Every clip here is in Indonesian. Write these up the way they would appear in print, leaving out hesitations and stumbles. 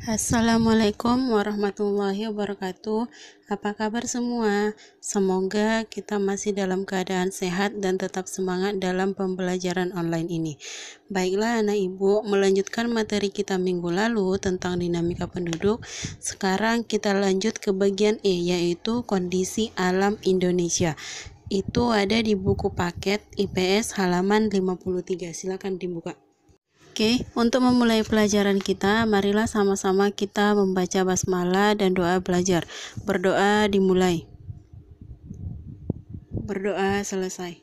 Assalamualaikum warahmatullahi wabarakatuh. Apa kabar semua? Semoga kita masih dalam keadaan sehat dan tetap semangat dalam pembelajaran online ini. Baiklah anak ibu, melanjutkan materi kita minggu lalu tentang dinamika penduduk. Sekarang kita lanjut ke bagian E, yaitu kondisi alam Indonesia. Itu ada di buku paket IPS halaman 53. Silakan dibuka. Oke, untuk memulai pelajaran kita, marilah sama-sama kita membaca basmalah dan doa belajar. Berdoa dimulai. Berdoa selesai.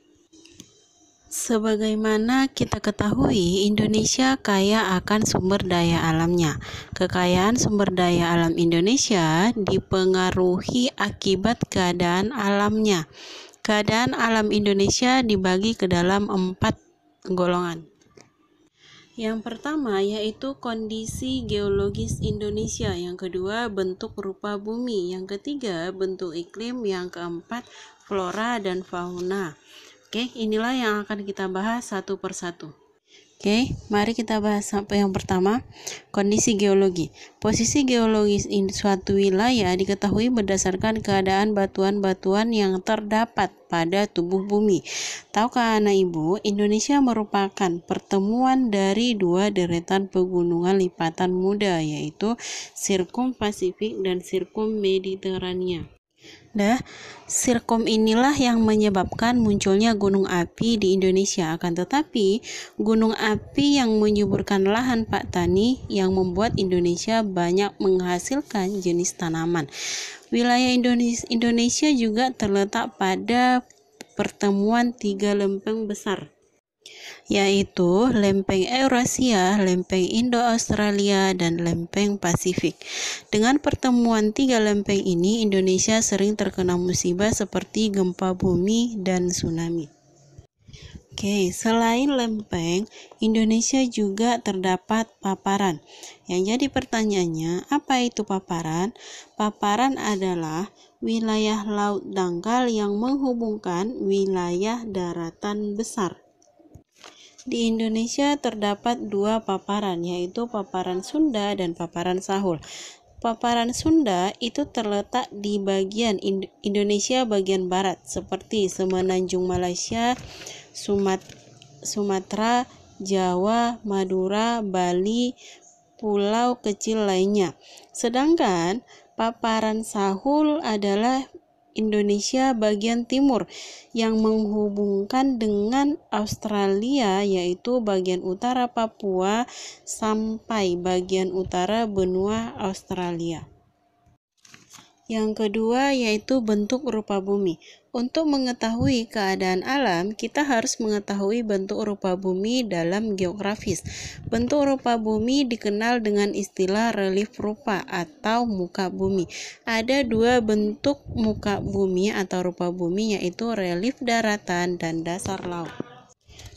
Sebagaimana kita ketahui, Indonesia kaya akan sumber daya alamnya. Kekayaan sumber daya alam Indonesia dipengaruhi akibat keadaan alamnya. Keadaan alam Indonesia dibagi ke dalam 4 golongan. Yang pertama yaitu kondisi geologis Indonesia, yang kedua bentuk rupa bumi, yang ketiga bentuk iklim, yang keempat flora dan fauna. Oke, inilah yang akan kita bahas satu persatu. Oke, mari kita bahas sampai yang pertama, kondisi geologi. Posisi geologis suatu wilayah diketahui berdasarkan keadaan batuan-batuan yang terdapat pada tubuh bumi. Tahukah anak ibu, Indonesia merupakan pertemuan dari dua deretan pegunungan lipatan muda, yaitu Sirkum Pasifik dan Sirkum Mediterania. Sirkum inilah yang menyebabkan munculnya gunung api di Indonesia. Akan tetapi, gunung api yang menyuburkan lahan Pak Tani yang membuat Indonesia banyak menghasilkan jenis tanaman. Wilayah Indonesia juga terletak pada pertemuan 3 lempeng besar, yaitu lempeng Eurasia, lempeng Indo-Australia, dan lempeng Pasifik. Dengan pertemuan 3 lempeng ini, Indonesia sering terkena musibah seperti gempa bumi dan tsunami. Oke, selain lempeng, Indonesia juga terdapat paparan. Yang jadi pertanyaannya, apa itu paparan? Paparan adalah wilayah laut dangkal yang menghubungkan wilayah daratan besar. Di Indonesia terdapat 2 paparan, yaitu paparan Sunda dan paparan Sahul. Paparan Sunda itu terletak di bagian Indonesia bagian barat, seperti Semenanjung Malaysia, Sumatera, Jawa, Madura, Bali, pulau kecil lainnya. Sedangkan paparan Sahul adalah Indonesia bagian timur yang menghubungkan dengan Australia, yaitu bagian utara Papua sampai bagian utara benua Australia. Yang kedua yaitu bentuk rupa bumi. Untuk mengetahui keadaan alam, kita harus mengetahui bentuk rupa bumi dalam geografis. Bentuk rupa bumi dikenal dengan istilah relief rupa atau muka bumi. Ada 2 bentuk muka bumi atau rupa bumi, yaitu relief daratan dan dasar laut.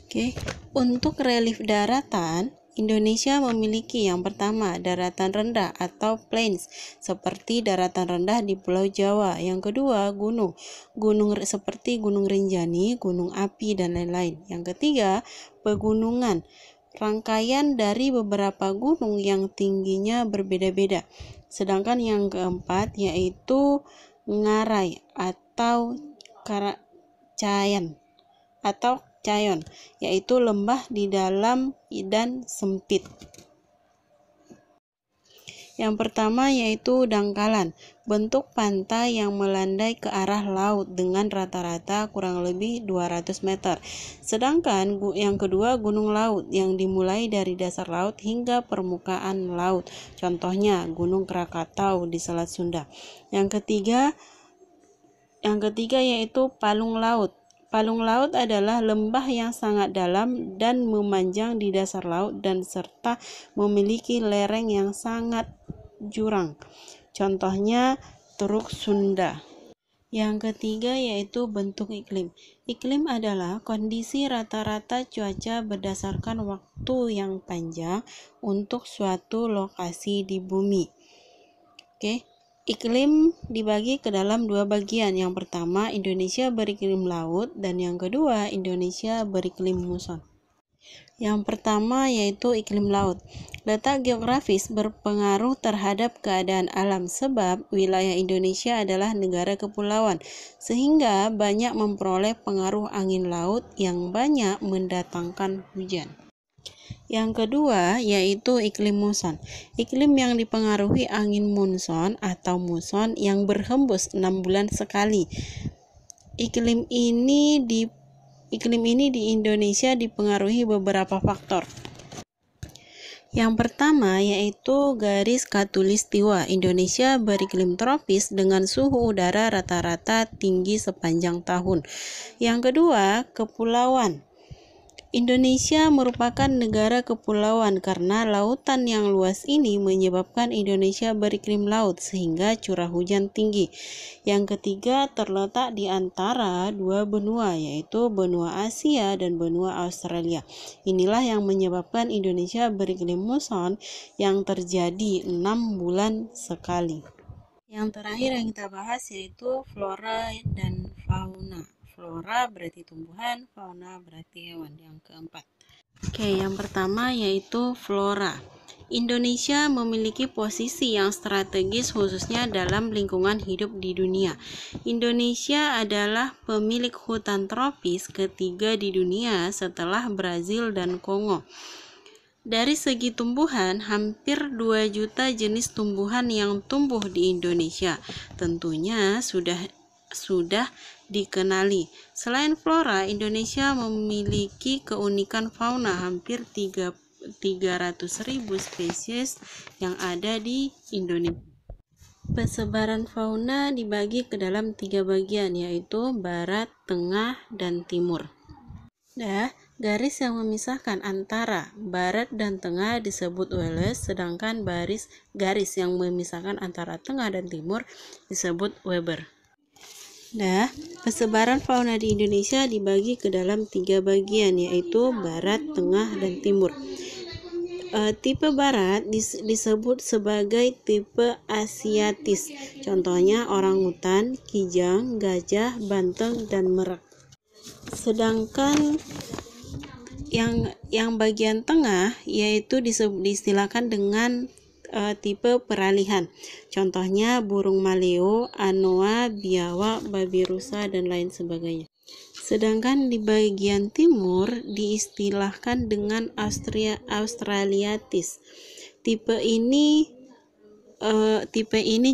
Oke, untuk relief daratan, Indonesia memiliki yang pertama daratan rendah atau plains, seperti daratan rendah di Pulau Jawa. Yang kedua gunung seperti Gunung Rinjani, Gunung Api, dan lain-lain. Yang ketiga pegunungan, rangkaian dari beberapa gunung yang tingginya berbeda-beda. Sedangkan yang keempat yaitu ngarai atau Cayon, yaitu lembah di dalam dan sempit. Yang pertama yaitu dangkalan, bentuk pantai yang melandai ke arah laut dengan rata-rata kurang lebih 200 meter. Sedangkan yang kedua gunung laut yang dimulai dari dasar laut hingga permukaan laut. Contohnya Gunung Krakatau di Selat Sunda. Yang ketiga yaitu palung laut. Palung laut adalah lembah yang sangat dalam dan memanjang di dasar laut dan serta memiliki lereng yang sangat jurang. Contohnya Teluk Sunda. Yang ketiga yaitu bentuk iklim. Iklim adalah kondisi rata-rata cuaca berdasarkan waktu yang panjang untuk suatu lokasi di bumi. Oke. Iklim dibagi ke dalam 2 bagian. Yang pertama, Indonesia beriklim laut, dan yang kedua, Indonesia beriklim muson. Yang pertama yaitu iklim laut. Letak geografis berpengaruh terhadap keadaan alam sebab wilayah Indonesia adalah negara kepulauan, sehingga banyak memperoleh pengaruh angin laut yang banyak mendatangkan hujan. Yang kedua yaitu iklim muson. Iklim yang dipengaruhi angin monsun atau muson yang berhembus 6 bulan sekali. Iklim ini di Indonesia dipengaruhi beberapa faktor. Yang pertama yaitu garis khatulistiwa. Indonesia beriklim tropis dengan suhu udara rata-rata tinggi sepanjang tahun. Yang kedua, kepulauan. Indonesia merupakan negara kepulauan karena lautan yang luas ini menyebabkan Indonesia beriklim laut sehingga curah hujan tinggi. Yang ketiga, terletak di antara dua benua yaitu benua Asia dan benua Australia. Inilah yang menyebabkan Indonesia beriklim muson yang terjadi 6 bulan sekali. Yang terakhir yang kita bahas yaitu flora dan fauna. Flora berarti tumbuhan, fauna berarti hewan. Yang keempat. Yang pertama yaitu flora. Indonesia memiliki posisi yang strategis khususnya dalam lingkungan hidup di dunia. Indonesia adalah pemilik hutan tropis ketiga di dunia setelah Brazil dan Kongo. Dari segi tumbuhan, hampir 2 juta jenis tumbuhan yang tumbuh di Indonesia. Tentunya sudah dikenali. Selain flora, Indonesia memiliki keunikan fauna hampir 300.000 spesies yang ada di Indonesia. Persebaran fauna dibagi ke dalam 3 bagian yaitu barat, tengah, dan timur. Garis yang memisahkan antara barat dan tengah disebut Wallace, sedangkan garis yang memisahkan antara tengah dan timur disebut Weber. Persebaran fauna di Indonesia dibagi ke dalam 3 bagian yaitu barat, tengah, dan timur. Tipe barat disebut sebagai tipe asiatis. Contohnya orangutan, kijang, gajah, banteng, dan merak. Sedangkan yang bagian tengah yaitu diistilahkan dengan tipe peralihan. Contohnya burung maleo, anoa, biawak, babi rusa, dan lain sebagainya. Sedangkan di bagian timur diistilahkan dengan australiatis. Tipe ini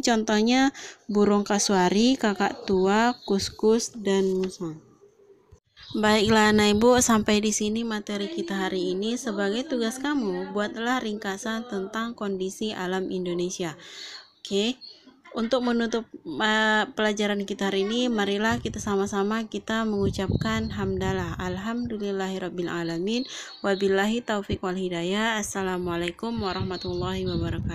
contohnya burung kasuari, kakak tua, kuskus, dan musang. Baiklah anak ibu, sampai di sini materi kita hari ini. Sebagai tugas kamu, buatlah ringkasan tentang kondisi alam Indonesia. Untuk menutup pelajaran kita hari ini, marilah kita sama-sama kita mengucapkan hamdalah. Alhamdulillahirabbil alamin. Wabillahi taufik wal hidayah. Assalamualaikum warahmatullahi wabarakatuh.